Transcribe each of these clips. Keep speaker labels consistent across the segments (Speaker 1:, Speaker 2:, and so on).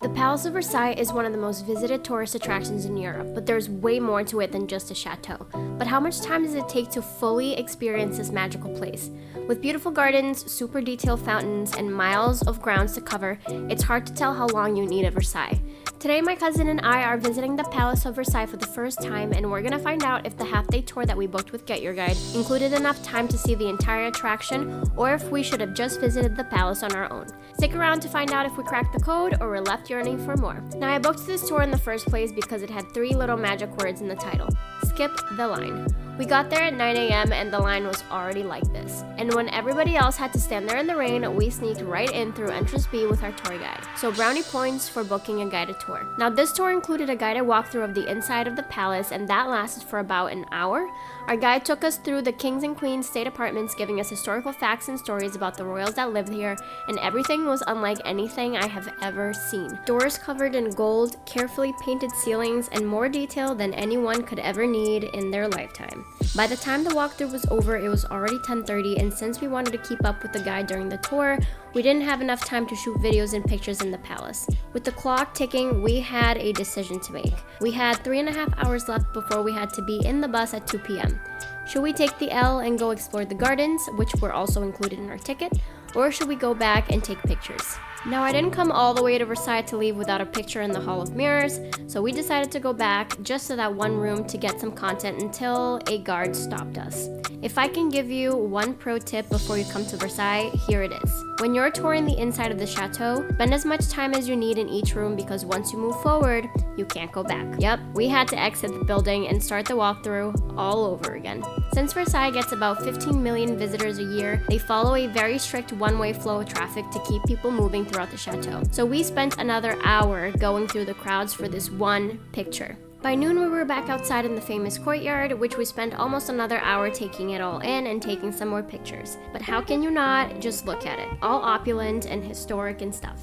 Speaker 1: The Palace of Versailles is one of the most visited tourist attractions in Europe, but there's way more to it than just a chateau. But how much time does it take to fully experience this magical place? With beautiful gardens, super detailed fountains, and miles of grounds to cover, it's hard to tell how long you need at Versailles. Today, my cousin and I are visiting the Palace of Versailles for the first time, and we're gonna find out if the half-day tour that we booked with GetYourGuide included enough time to see the entire attraction, or if we should have just visited the palace on our own. Stick around to find out if we cracked the code or we're left yearning for more. Now, I booked this tour in the first place because it had 3 little magic words in the title: skip the line. We got there at 9 a.m. and the line was already like this. And when everybody else had to stand there in the rain, we sneaked right in through entrance B with our tour guide. So brownie points for booking a guided tour. Now, this tour included a guided walkthrough of the inside of the palace, and that lasted for about an hour. Our guide took us through the kings and queens state apartments, giving us historical facts and stories about the royals that lived here, and everything was unlike anything I have ever seen. Doors covered in gold, carefully painted ceilings, and more detail than anyone could ever need in their lifetime. By the time the walkthrough was over, it was already 10:30, and since we wanted to keep up with the guide during the tour, we didn't have enough time to shoot videos and pictures in the palace. With the clock ticking, we had a decision to make. We had 3.5 hours left before we had to be in the bus at 2 p.m. Should we take the L and go explore the gardens, which were also included in our ticket, or should we go back and take pictures? Now, I didn't come all the way to Versailles to leave without a picture in the Hall of Mirrors, so we decided to go back just to that one room to get some content until a guard stopped us. If I can give you one pro tip before you come to Versailles, here it is. When you're touring the inside of the chateau, spend as much time as you need in each room, because once you move forward, you can't go back. Yep, we had to exit the building and start the walkthrough all over again. Since Versailles gets about 15 million visitors a year, they follow a very strict one-way flow of traffic to keep people moving throughout the chateau. So we spent another hour going through the crowds for this one picture. By noon, we were back outside in the famous courtyard, which we spent almost another hour taking it all in and taking some more pictures. But how can you not just look at it? All opulent and historic and stuff.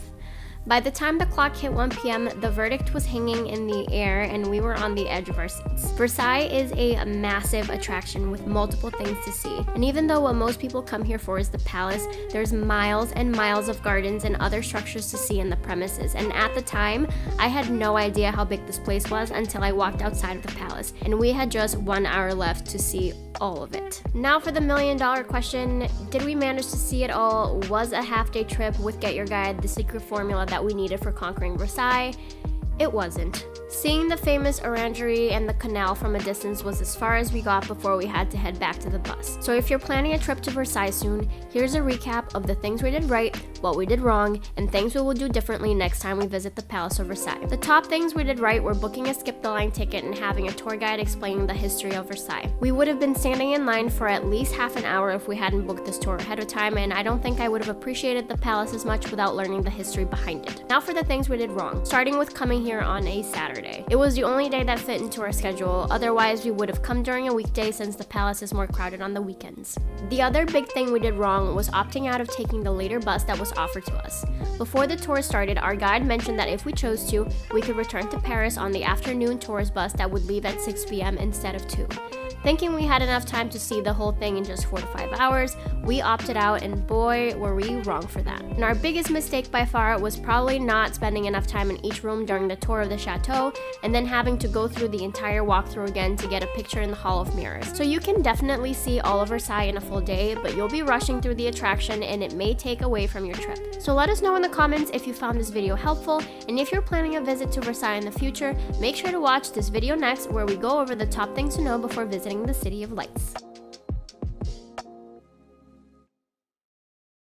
Speaker 1: By the time the clock hit 1 p.m., the verdict was hanging in the air and we were on the edge of our seats. Versailles is a massive attraction with multiple things to see. And even though what most people come here for is the palace, there's miles and miles of gardens and other structures to see in the premises. And at the time, I had no idea how big this place was until I walked outside of the palace. And we had just 1 hour left to see all of it. Now for the million-dollar question: did we manage to see it all? Was a half-day trip with GetYourGuide the secret formula that we needed for conquering Versailles? It wasn't. Seeing the famous orangery and the canal from a distance was as far as we got before we had to head back to the bus. So if you're planning a trip to Versailles soon, here's a recap of the things we did right, what we did wrong, and things we will do differently next time we visit the Palace of Versailles. The top things we did right were booking a skip the line ticket and having a tour guide explaining the history of Versailles. We would have been standing in line for at least half an hour if we hadn't booked this tour ahead of time, and I don't think I would have appreciated the palace as much without learning the history behind it. Now for the things we did wrong, starting with coming here on a Saturday. It was the only day that fit into our schedule, otherwise we would have come during a weekday since the palace is more crowded on the weekends. The other big thing we did wrong was opting out of taking the later bus that was offered to us. Before the tour started, our guide mentioned that if we chose to, we could return to Paris on the afternoon tourist bus that would leave at 6 p.m. instead of 2. Thinking we had enough time to see the whole thing in just 4 to 5 hours, we opted out, and boy, were we wrong for that. And our biggest mistake by far was probably not spending enough time in each room during the tour of the chateau, and then having to go through the entire walkthrough again to get a picture in the Hall of Mirrors. So you can definitely see all of Versailles in a full day, but you'll be rushing through the attraction and it may take away from your trip. So let us know in the comments if you found this video helpful, and if you're planning a visit to Versailles in the future, make sure to watch this video next where we go over the top things to know before visiting the City of Lights.